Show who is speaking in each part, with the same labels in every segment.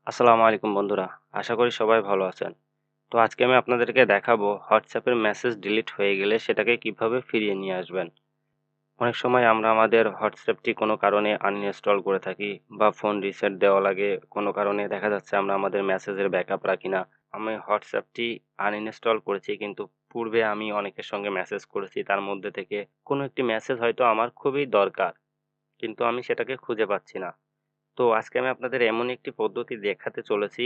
Speaker 1: আসসালামু আলাইকুম বন্ধুরা। আশা করি সবাই ভালো আছেন। তো আজকে আমি আপনাদেরকে দেখাবো WhatsApp এর মেসেজ ডিলিট হয়ে গেলে সেটাকে কিভাবে ফিরিয়ে নিয়ে আসবেন। অনেক সময় আমরা আমাদের WhatsApp টি কোনো কারণে আনইনস্টল করে থাকি বা ফোন রিসেট দেওয়া লাগে। কোনো কারণে দেখা যাচ্ছে আমরা আমাদের মেসেজের ব্যাকআপ রাখি না। আমি WhatsApp টি আনইনস্টল করেছি, কিন্তু পূর্বে আমি অনেকের সঙ্গে মেসেজ করেছি। তার মধ্যে থেকে কোনো একটি মেসেজ হয়তো আমার খুবই দরকার, কিন্তু আমি সেটাকে খুঁজে পাচ্ছি না। তো আজকে আমি আপনাদের এমন একটি পদ্ধতি দেখাতে চলেছি,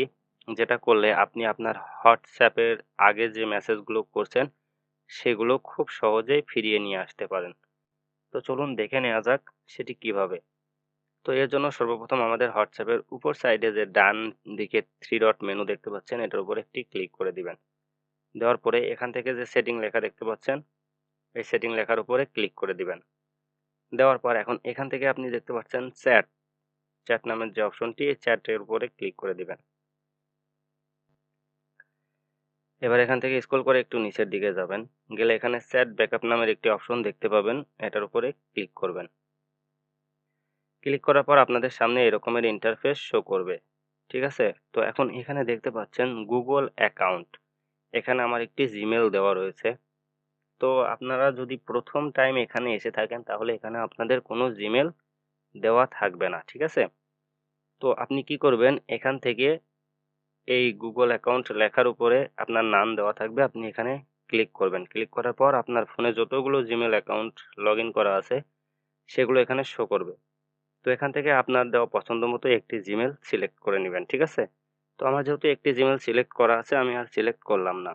Speaker 1: যেটা করলে আপনি আপনার WhatsApp এর আগে যে মেসেজগুলো করছেন, সেগুলো খুব সহজেই ফিরিয়ে নিয়ে আসতে পারেন। তো চলুন দেখে নেওয়া যাক সেটি কিভাবে। তো এর জন্য সর্বপ্রথম আমাদের WhatsApp এর উপর সাইডে যে ডান দিকে 3 ডট মেনু দেখতে পাচ্ছেন, এটার উপর একটি ক্লিক করে দিবেন। দেওয়ার পরে এখান থেকে যে সেটিং লেখা দেখতে পাচ্ছেন, এই সেটিং লেখার উপরে ক্লিক করে দিবেন। দেওয়ার পর এখন এখান থেকে আপনি দেখতে পাচ্ছেন চ্যাট, চ্যাট নামের যে অপশনটি, এই চ্যাটের উপরে ক্লিক করে দিবেন। এবার এখান থেকে স্ক্রল করে একটু নিচের দিকে যাবেন। গেলে এখানে সেট ব্যাকআপ নামের একটি অপশন দেখতে পাবেন। এটার উপরে ক্লিক করবেন। ক্লিক করার পর আপনাদের সামনে এরকমের ইন্টারফেস শো করবে। ঠিক আছে? তো এখন এখানে দেখতে পাচ্ছেন গুগল অ্যাকাউন্ট। এখানে আমার একটি জিমেইল দেওয়া রয়েছে। তো আপনারা যদি প্রথম টাইম এখানে এসে থাকেন, তাহলে এখানে আপনাদের কোনো জিমেইল দেওয়া থাকবে না। ঠিক আছে? তো আপনি কি করবেন, এখান থেকে এই গুগল অ্যাকাউন্ট লেখার উপরে আপনার নাম দেওয়া থাকবে। আপনি এখানে ক্লিক করবেন। ক্লিক করার পর আপনার ফোনে যতগুলো জিমেইল অ্যাকাউন্ট লগইন করা আছে, সেগুলো এখানে শো করবে। তো এখান থেকে আপনার দেওয়া পছন্দ মতো একটি জিমেইল সিলেক্ট করে নিবেন। ঠিক আছে? তো আমার যেহেতু একটি জিমেইল সিলেক্ট করা আছে, আমি আর সিলেক্ট করলাম না।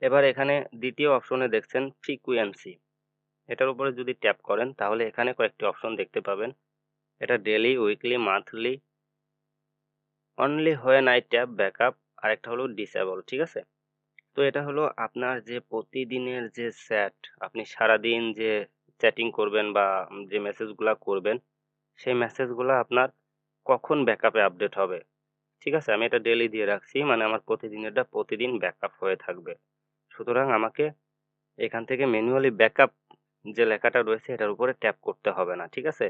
Speaker 1: এবার এখানে দ্বিতীয় অপশনে দেখছেন ফ্রিকোয়েন্সি। এটার উপরে যদি ট্যাপ করেন, তাহলে এখানে কয়েকটি অপশন দেখতে পাবেন। এটা daily, weekly, monthly, only when I tap backup, আরেকটা হলো ডিসেবল। ঠিক আছে? তো এটা হলো আপনার যে প্রতিদিনের যে চ্যাট, আপনি সারাদিন যে চ্যাটিং করবেন বা যে মেসেজগুলা করবেন, সেই মেসেজগুলা আপনার কখন ব্যাকআপে আপডেট হবে। ঠিক আছে? আমি এটা ডেইলি দিয়ে রাখছি, মানে আমার প্রতিদিনেরটা প্রতিদিন ব্যাকআপ হয়ে থাকবে। সুতরাং আমাকে এখান থেকে ম্যানুয়ালি ব্যাকআপ যে লেখাটা রয়েছে, এটার উপরে ট্যাপ করতে হবে না। ঠিক আছে?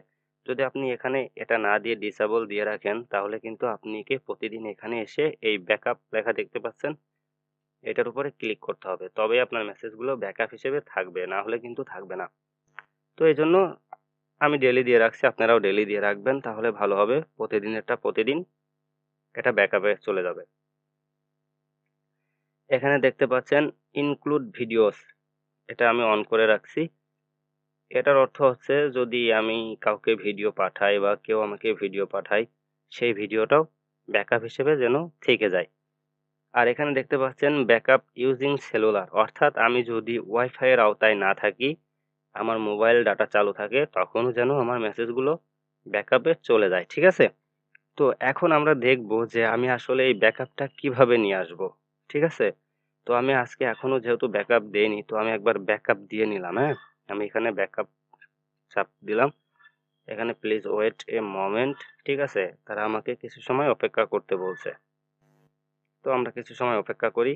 Speaker 1: যদি আপনি এখানে এটা না দিয়ে ডিসেবল দিয়ে রাখেন, তাহলে কিন্তু আপনাকে প্রতিদিন এখানে এসে এই ব্যাকআপ লেখা দেখতে পাচ্ছেন, এটার উপরে ক্লিক করতে হবে। তবেই আপনার মেসেজগুলো ব্যাকআপ হিসেবে থাকবে, না হলে কিন্তু থাকবে না। তো এজন্য আমি ডেইলি দিয়ে রাখছি, আপনারাও ডেইলি দিয়ে রাখবেন, তাহলে ভালো হবে। প্রতিদিনেরটা প্রতিদিন এটা ব্যাকআপে চলে যাবে। এখানে দেখতে পাচ্ছেন ইনক্লুড ভিডিওস, এটা আমি অন করে রাখছি। এটার অর্থ হচ্ছে, যদি আমি কাউকে ভিডিও পাঠাই বা কেউ আমাকে ভিডিও পাঠায়, সেই ভিডিওটাও ব্যাকআপ হিসেবে যেন থেকে যায়। আর এখানে দেখতে পাচ্ছেন ব্যাকআপ ইউজিং সেলুলার, অর্থাৎ আমি যদি ওয়াইফাই এর আওতায় না থাকি, আমার মোবাইল ডাটা চালু থাকে, তখনও যেন আমার মেসেজগুলো ব্যাকআপে চলে যায়। ঠিক আছে? তো এখন আমরা দেখব যে আমি আসলে এই ব্যাকআপটা কিভাবে নিয়ে আসব। ঠিক আছে? তো আমি আজকে এখনো যেহেতু ব্যাকআপ দেইনি, তো আমি একবার ব্যাকআপ দিয়ে নিলাম, হ্যাঁ? আমি এখানে ব্যাকআপ চাপ দিলাম। এখানে প্লিজ ওয়েট এ মোমেন্ট। ঠিক আছে? তারা আমাকে কিছু সময় অপেক্ষা করতে বলছে। তো আমরা কিছু সময় অপেক্ষা করি।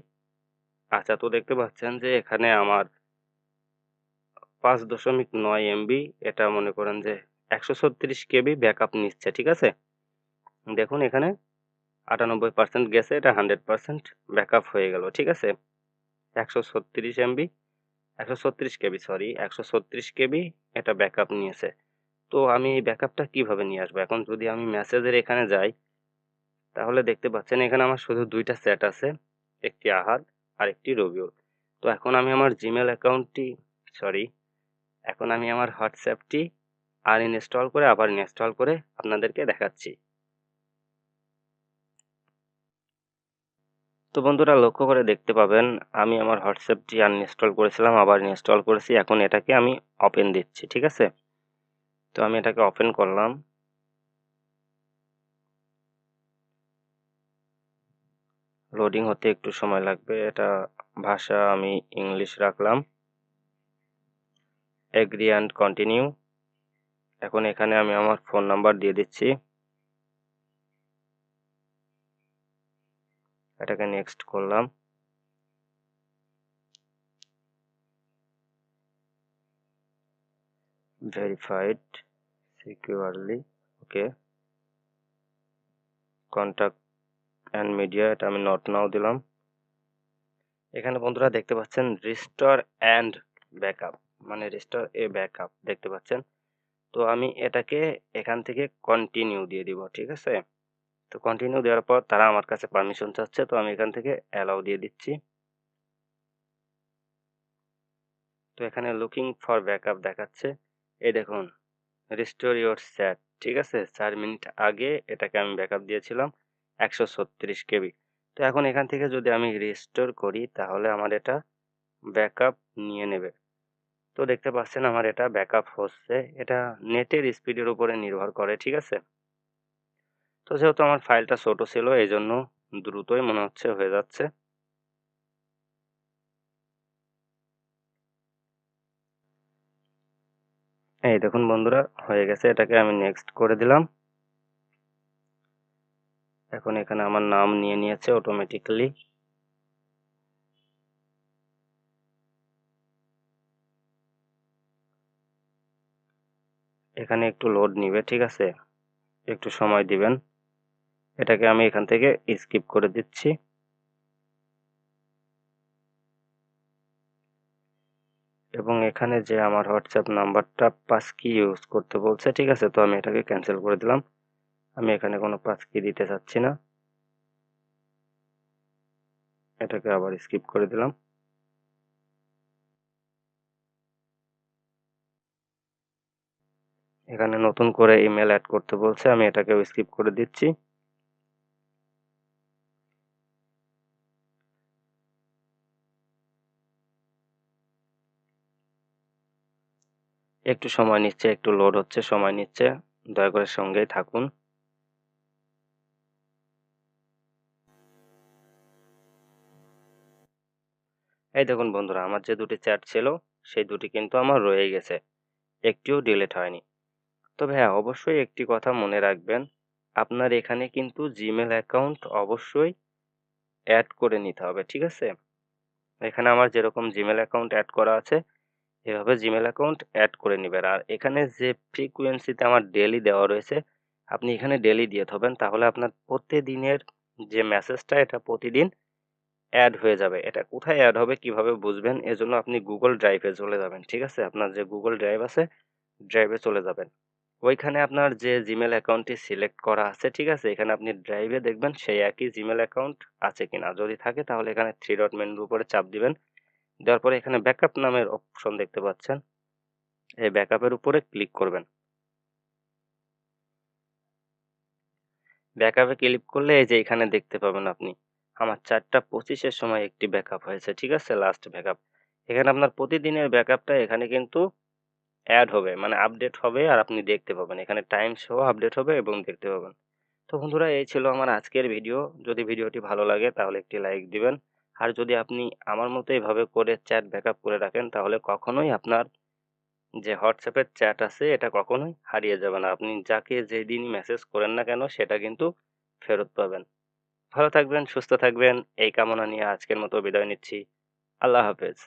Speaker 1: আচ্ছা, তো দেখতে পাচ্ছেন যে এখানে আমার 5.9 এমবি, এটা মনে করেন যে 136 কেবি ব্যাকআপ নিচ্ছে। ঠিক আছে? দেখুন এখানে 98% গেছে, এটা 100% ব্যাকআপ হয়ে গেল। ঠিক আছে? 136 এমবি, 136 কেবি, সরি, 136 কেবি এটা ব্যাকআপ নিয়েছে। তো আমি এই ব্যাকআপটা কিভাবে নিয়ে আসবো? এখন যদি আমি মেসেজের এখানে যাই, তাহলে দেখতে পাচ্ছেন এখানে আমার শুধু ২ টা চ্যাট আছে। একটি আহাদ আর একটি রবিউল। তো এখন আমি আমার জিমেইল অ্যাকাউন্টটি, সরি, এখন আমি আমার হোয়াটসঅ্যাপটি আনইনস্টল করে আবার ইনস্টল করে আপনাদেরকে দেখাচ্ছি। তো বন্ধুরা, লক্ষ্য করে দেখতে পাবেন আমি আমার হোয়াটসঅ্যাপটি আনইনস্টল করেছিলাম, আবার ইনস্টল করেছি। এখন এটাকে আমি ওপেন দিচ্ছি। ঠিক আছে? তো আমি এটাকে ওপেন করলাম। লোডিং হতে একটু সময় লাগবে। এটা ভাষা আমি ইংলিশ রাখলাম। Agri and continue. এখন এখানে আমি আমার ফোন নাম্বার দিয়ে দিচ্ছি। এটাকে নেক্সট করলাম। Verified securely, okay. Contact and media, এটা আমি নট নাও দিলাম। এখানে বন্ধুরা দেখতে পাচ্ছেন রিস্টোর অ্যান্ড ব্যাকআপ, মানে রিস্টোর এ ব্যাকআপ দেখতে পাচ্ছেন। তো আমি এটাকে এখান থেকে কন্টিনিউ দিয়ে দিব, ঠিক আছে। তো কন্টিনিউ দেওয়ার পর তারা আমার কাছে পারমিশন চাচ্ছে, তো আমি এখান থেকে অ্যালাউ দিয়ে দিচ্ছি। তো এখানে লুকিং ফর ব্যাকআপ দেখাচ্ছে, এই দেখুন রিস্টোর ইওর চ্যাট, ঠিক আছে। 4 মিনিট আগে এটাকে আমি ব্যাকআপ দিয়েছিলাম 136 কেবি। তো এখন এখান থেকে যদি আমি রিস্টোর করি তাহলে আমার এটা ব্যাকআপ নিয়ে নেবে। তো দেখতে পাচ্ছেন আমার এটা ব্যাকআপ হচ্ছে, এটা নেটের স্পিডের উপরে নির্ভর করে, ঠিক আছে। তো যেহেতু আমার ফাইলটা ছোট ছিল এই জন্য দ্রুতই মনে হচ্ছে হয়ে যাচ্ছে। এই দেখুন বন্ধুরা হয়ে গেছে, এটাকে আমি নেক্সট করে দিলাম। এখন এখানে আমার নাম নিয়ে নিয়েছে অটোমেটিক্যালি। এখানে একটু লোড নিবে, ঠিক আছে, একটু সময় দিবেন। এটাকে আমি এখান থেকে স্কিপ করে দিচ্ছি। এবং এখানে যে আমার হোয়াটসঅ্যাপ নাম্বারটা পাসকি ইউজ করতে বলছে, ঠিক আছে, তো আমি এটাকে ক্যান্সেল করে দিলাম। আমি এখানে কোনো পাসকি দিতে চাচ্ছি না, এটাকে আবার স্কিপ করে দিলাম। এখানে নতুন করে ইমেল অ্যাড করতে বলছে, আমি এটাকেও স্কিপ করে দিচ্ছি। একটু সময় নিচ্ছে, একটু লোড হচ্ছে, সময় নিচ্ছে, দয়া করে সঙ্গেই থাকুন। এই দেখুন বন্ধুরা আমার যে দুটি চ্যাট ছিল সেই দুটি কিন্তু আমার রয়ে গেছে, একটিও ডিলিট হয়নি। তবে হ্যাঁ, অবশ্যই একটি কথা মনে রাখবেন, আপনার এখানে কিন্তু জিমেল অ্যাকাউন্ট অবশ্যই অ্যাড করে নিতে হবে, ঠিক আছে। এখানে আমার যেরকম জিমেল অ্যাকাউন্ট অ্যাড করা আছে এভাবে জিমেল অ্যাকাউন্ট অ্যাড করে নেবেন। আর এখানে যে ফ্রিকোয়েন্সিতে আমার ডেইলি দেওয়া রয়েছে আপনি এখানে ডেইলি দিয়ে থবেন, তাহলে আপনার প্রতিদিনের যে মেসেজটা এটা প্রতিদিন অ্যাড হয়ে যাবে। এটা কোথায় অ্যাড হবে কিভাবে বুঝবেন, এজন্য আপনি গুগল ড্রাইভে চলে যাবেন, ঠিক আছে। আপনার যে গুগল ড্রাইভ আছে ড্রাইভে চলে যাবেন, ওইখানে আপনার যে জিমেল অ্যাকাউন্টটি সিলেক্ট করা আছে, ঠিক আছে, এখানে আপনি ড্রাইভে দেখবেন সেই একই জিমেল অ্যাকাউন্ট আছে কিনা। যদি থাকে তাহলে এখানে থ্রি ডট মেনুর উপরে চাপ দিবেন, দেওয়ার পরে এখানে ব্যাকআপ নামের অপশন দেখতে পাচ্ছেন, এই ব্যাকআপের উপরে ক্লিক করবেন। ব্যাকআপে ক্লিক করলে এই যে এখানে দেখতে পাবেন আপনি আমার 4টা 25-এর সময় একটি ব্যাকআপ হয়েছে, ঠিক আছে, লাস্ট ব্যাকআপ। এখানে আপনার প্রতিদিনের ব্যাকআপটা এখানে কিন্তু অ্যাড হবে, মানে আপডেট হবে, আর আপনি দেখতে পাবেন এখানে টাইম সহ আপডেট হবে এবং দেখতে পাবেন। তো বন্ধুরা এই ছিল আমার আজকের ভিডিও। যদি ভিডিওটি ভালো লাগে তাহলে একটি লাইক দিবেন। আর যদি আপনি আমার মতো এভাবে করে চ্যাট ব্যাকআপ করে রাখেন তাহলে কখনোই আপনার যে হোয়াটসঅ্যাপের চ্যাট আছে এটা কখনোই হারিয়ে যাবে না। আপনি যাকে যেদিনই মেসেজ করেন না কেন সেটা কিন্তু ফেরত পাবেন। ভালো থাকবেন, সুস্থ থাকবেন এই কামনা নিয়ে আজকের মতো বিদায় নিচ্ছি। আল্লাহ হাফেজ।